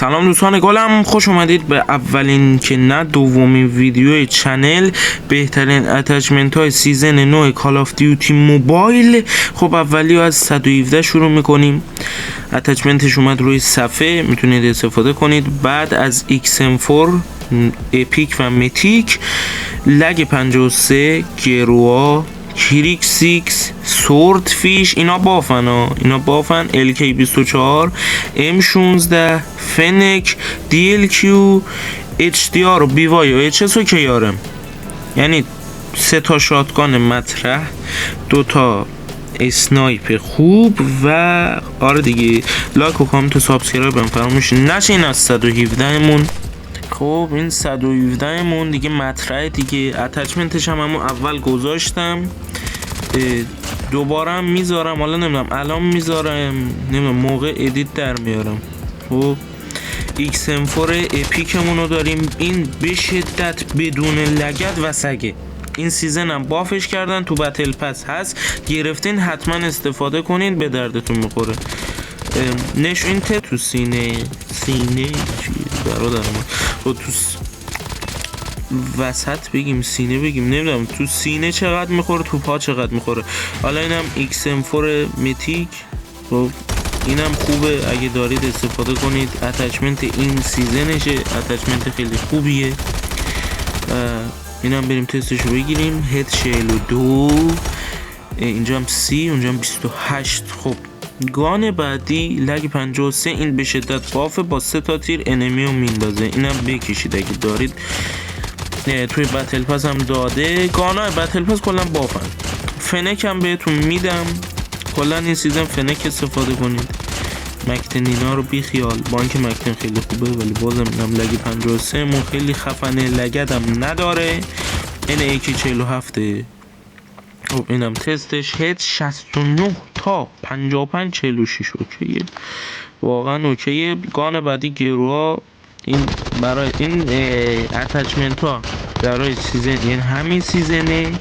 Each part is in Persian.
سلام دوستان گلم، خوش اومدید به اولین که نه دومین ویدیوی چنل بهترین اتچمنت های سیزن 9 کال آف دیوتی موبایل. خب اولی رو از 117 شروع میکنیم. اتچمنتش اومد روی صفحه، میتونید استفاده کنید. بعد از XM4 اپیک و متیک، لگ 53 گروا، کریک 6 سورد فیش، اینا بافن LK24 M16 فنک DLQ HDR و BY و HS و KRM. یعنی 3 تا شاتگان مطرح، 2 تا اسنایپ خوب و آره دیگه. لایک و کامنت و سابسکرایب هم فراموش نشین. از 117 مون. خب این 117 مون دیگه مطرح دیگه. اتچمنتش هم همون اول گذاشتم، دوباره هم میذارم. حالا نمیدونم الان میذارم، نمیدونم موقع ادیت در میارم. خب XM4 اپیکمون رو داریم. این به شدت بدون لگد و سگه. این سیزن هم بافش کردن، تو بتل پس هست، گرفتین حتما استفاده کنین، به دردتون میخوره. نشون تو سینه چی برادر ما، تو وسط بگیم سینه بگیم، نمیدونم تو سینه چقدر میخوره، تو پا چقدر میخوره. حالا اینم XM4 متیک. خب اینم خوبه، اگه دارید استفاده کنید. اتچمنت این سیزنشه، اتچمنت خیلی خوبیه. اینم بریم تستشو بگیریم. هد 42، اینجا هم 30، اونجا هم 28. خب گان بعدی لگ 53. این به شدت بافه، با 3 تا تیر انمی رو میندازه. اینم بکشید اگه دارید. توی بتل پس هم داده. گانای بتل پس کلا بافن. فنک هم بهتون میدم. کلا این سیزن فنک استفاده کنید. مکتن اینا رو بی خیال. بانک مکتن خیلی خوبه، ولی بازم اینم لگ 53 مون خیلی خفنه. لگدم نداره. این AK47. خب اینم تستش. هد 69 تا 55 46. اوکیه، واقعا اوکیه. گان بعدی گروها. این برای این اتچمنت ها برای سیزن، یعنی همین سیزنه.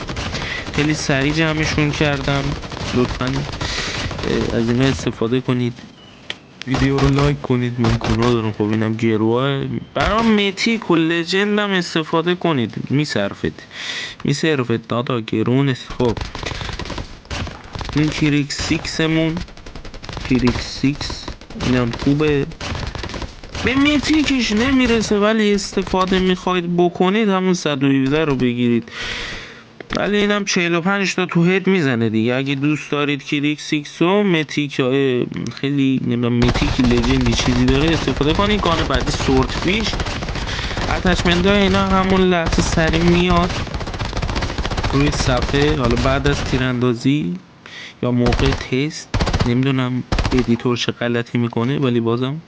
خیلی سریع جمعشون کردم. لطفا از اینا استفاده کنید. ویدیو رو لایک کنید، من گناه دارم. خب اینم گروه. برای متیک و لجند هم استفاده کنید، میصرفت دادا، گرون. خب این کریک 6 مون، کریک 6 اینم خوبه. به متیکش نمیرسه ولی استفاده میخواید بکنید، همون 117 رو بگیرید. ولی اینم 45 تا تو هد میزنه دیگه. اگه دوست دارید کریک 6 و متیک خیلی نمیدونم متیک لجندی چیزی داره استفاده کنید. گان بعدی سورد فیش. اتچمنت های اینا همون لحظه سریع میاد روی صفحه. حالا بعد از تیراندازی یا موقع تست، نمیدونم ادیتور چه غلطی میکنه، ولی بازم.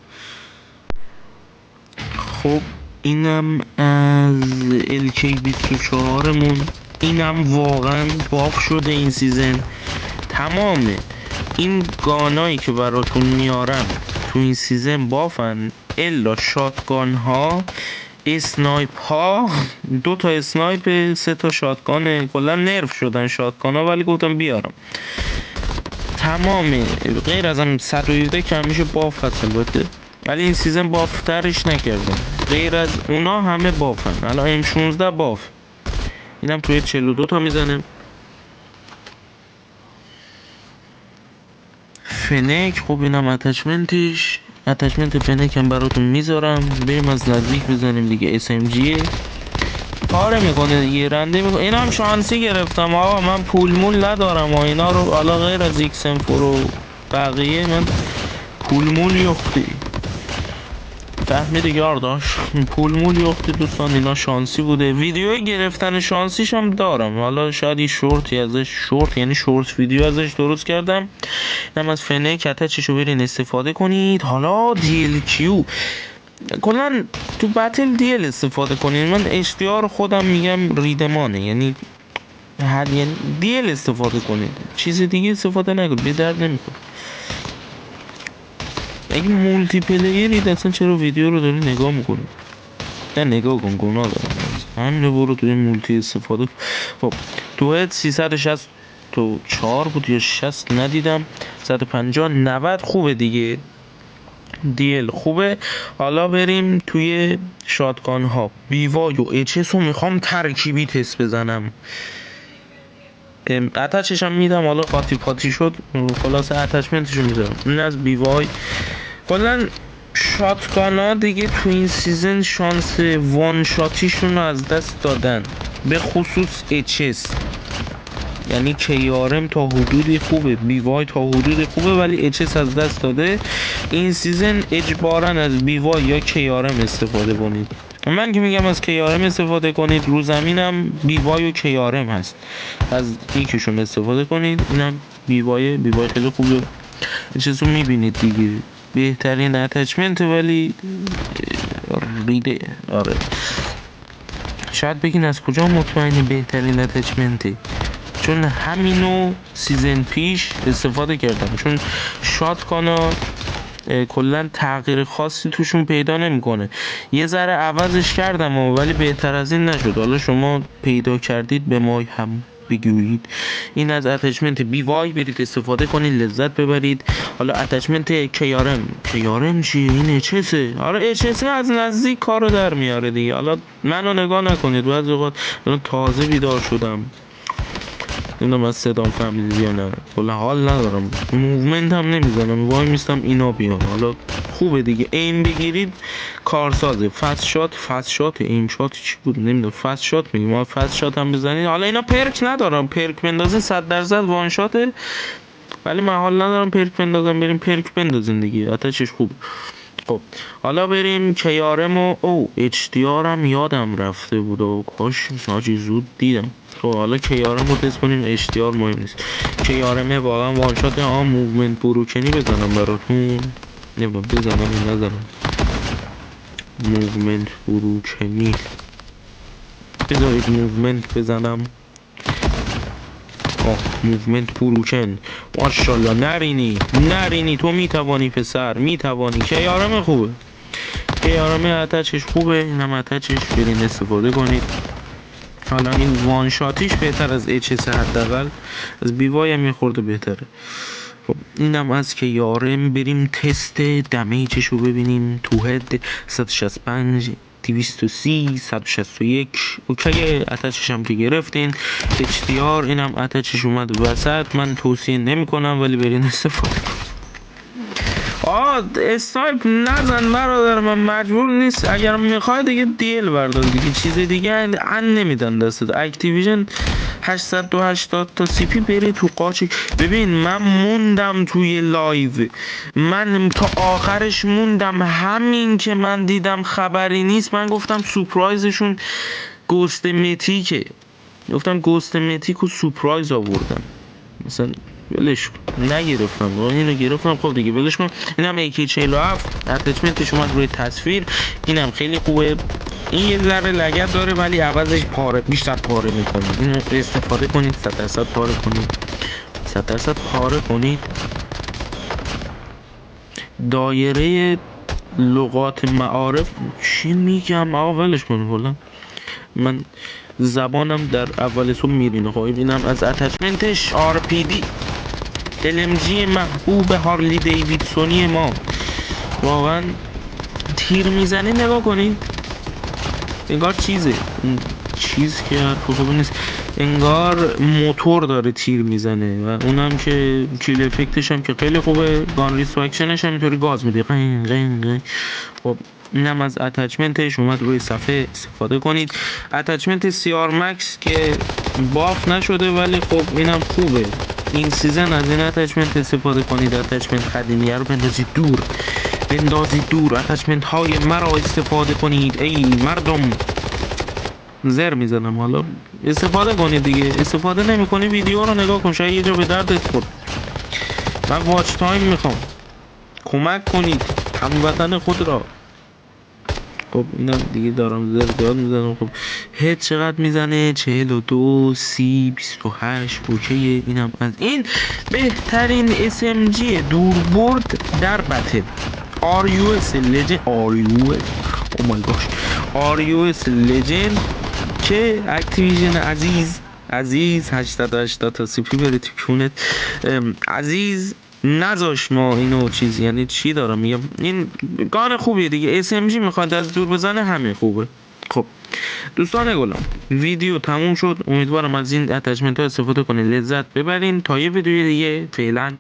خب اینم از LK24 مون. اینم واقعا باف شده این سیزن. تمام این گانایی که براتون میارم تو این سیزن بافن، الا شاتگان ها، اسنایپ ها. 2 تا اسنایپ، 3 تا شاتگان. کلا نرف شدن شاتگان ها، ولی گفتم بیارم. تمام غیر از هم 117 که همیشه باف هست البته، ولی این سیزن بافترش نکردم. غیر از اونا همه بافن. الان M16 باف. اینم توی 42 تا میزنه. فنک. خب اینم اتچمنتش. اتچمنت فنک هم براتون میذارم. بریم از نزدیک بزنیم دیگه. SMG پاره میکنه دیگه، رنده میکنه. اینا هم شانسی گرفتم آقا، من پول مول ندارم و اینا رو. حالا غیر از XM4 و بقیه من پول مول یختی، فهمیدی یارداش، پول مول یختی دوستان. اینا شانسی بوده. ویدیو گرفتن شانسیش هم دارم. حالا شاید یه شورتی ازش، شورت یعنی شورت ویدیو ازش درست کردم. اینم از فنک. اتچشو برین استفاده کنید. حالا DLQ کلا تو بتل دیل استفاده کنید. من HDR خودم میگم ریدمانه، یعنی دیل استفاده کنید، چیز دیگه استفاده نکنید، به درد نمیخوره. اگه مولتی پلیرید اصلا چرا ویدیو رو داری نگاه میکنی؟ نه نگاه کن، گناه دارم. همینو برو توی مولتی استفاده. خب تو هد 360 تو 4 بود یا 60 ندیدم. 150 90 خوبه دیگه. دیل خوبه. حالا بریم توی شاتگان ها. بیوای و اچس رو میخوام ترکیبی تست بزنم. اتچش هم میدم، حالا قاطی پاتی شد خلاصه اتچمنتشو میذارم. این از بیوای. کلا شاتگان ها دیگه تو این سیزن شانس وان شاتیشون رو از دست دادن، به خصوص اچس. یعنی کیارم تا حدودی خوبه، بیوای تا حدودی خوبه، ولی اچس از دست داده. این سیزن اجبارا از بیوای یا کیارم استفاده کنید. من که میگم از کیارم استفاده کنید، رو زمینم بیوای و کیارم هست، از یکیشون استفاده کنید. اینم بیوای خیلی خوبه. اچس رو میبینید دیگه، بهترین اتچمنت، ولی ریده. آره شاید بگین از کجا مطمئنی بهترین اتچمنته؟ چون همینو سیزن پیش استفاده کردم، چون شاتگانا کلا تغییر خاصی توشون پیدا نمیکنه. یه ذره عوضش کردم ولی بهتر از این نشد. حالا شما پیدا کردید به ما هم بگویید. این از اتچمنت بیوای، برید استفاده کنید لذت ببرید. حالا اتچمنت کیارم چیه؟ این اچسه. آره اچسه از نزدیک کارو در میاره دیگه. حالا منو نگاه نکنید، بعضی اوقات تازه بیدار شدم، نمیدونم از صدام فهمیدید یا نه. کلا حال ندارم، موومنت هم نمیزنم، وای میستم اینا بیان. حالا خوبه دیگه، ایم بگیرید کارسازه. فست شات ایم شات چی بود نمیدونم، فست شات میگم، ما فست شات هم بزنید. حالا اینا پرک ندارم، پرک بندازین 100% وان شاته، ولی من حال ندارم پرک بندازم. بریم پرک بندازین دیگه، آتشش خوب. خب حالا بریم کیارم و اچ دی آر هم یادم رفته بود و کاش حاجی زود دیدم. خب حالا کیارم رو تست کنیم، اچ دی آر مهم نیست. کیارمه واقعا وان شات. موومنت بروکنی بزنم براتون، نمیدونم بزنم یا نزنم. موومنت بروکنی، بذارید موومنت بزنم. موومنت بروکن، ماشاءالله. نرینی تو میتوانی پسر، میتوانی. کیارم خوبه، کیارم اتچش خوبه، اینم اتچش برین استفاده کنید. حالا این وان شاتیش بهتر از اچس، حداقل از بیوای هم میخورده بهتره. خب اینم از کیارم. بریم تست دمیجش رو ببینیم. تو هد 165 230 161 اوکی. اتچش هم که گرفتین. اچ دی آر اینم اتچش اومد وسط. من توصیه نمی کنم ولی برین استفاده کنید. اسنایپ نزن برادر، من مجبور نیست. اگر میخوای دیگه دیل بردار دیگه، چیز دیگه ان نمیدن دستت. اکتیویژن 880 تا سی پی بری تو قاچ. ببین من موندم توی لایو، من تا آخرش موندم. همین که من دیدم خبری نیست، من گفتم سورپرایزشون گوست میتیکه، گفتم گوست میتیک و سورپرایز آوردن. مثلا ولش نگرفتم، اینو گرفتم. خب دیگه ولش کن. اینم AK47 اتچمنتش اومد روی تصویر. اینم خیلی خوبه. این یه ذره لگد داره ولی عوضش بیشتر پاره میکنه. اینو استفاده کنید، 100% پاره کنید، 100% پاره کنید. دایره لغات معارف چی میگم آقا، ولش کن. کلا من زبانم در اول صبح میرینه. خب اینم از اتچمنتش RPD LMG محبوب هارلی دیویدسونی ما. واقعا تیر میزنه، نگاه کنید انگار چیزه، چیز که خوب نیست، انگار موتور داره تیر میزنه. و اونم که کیل افکتش هم که خیلی خوبه. گان ریسپکشنش هم اینطوری گاز میده. خب اینم از اتچمنتش اومد روی صفحه، استفاده کنید. اتچمنت CR Max که باف نشده ولی خب اینم خوبه. این سیزن از این اتچمنت استفاده کنید. اتچمنت قدیمیه رو بندازید دور، اتچمنت های مرا استفاده کنید ای مردم. زر میزنم، حالا استفاده کنید دیگه. استفاده نمیکنی ویدیو رو نگاه کن، شاید یه جا به دردت خورد. من واچ تایم میخوام، کمک کنید هموطن خود را. خب اینم دیگه دارم زر زیاد میزنم. خب هد چقدر میزنه؟ 42 30 28 اوکیه. اینم از این بهترین SMG دوربرد در بتل. RUS لجند RUS لجند که اکتیویژن عزیز 880 تا سی پی بره تو کونت عزیز. نذاش ما اینو چیزی، یعنی چی دارم میگم، این گان خوبیه دیگه. SMG میخواد از دور بزنه همه خوبه. خب دوستان گلم، ویدیو تموم شد. امیدوارم از این اتچمنت ها استفاده کنید، لذت ببرین. تا یه ویدیو دیگه، فعلا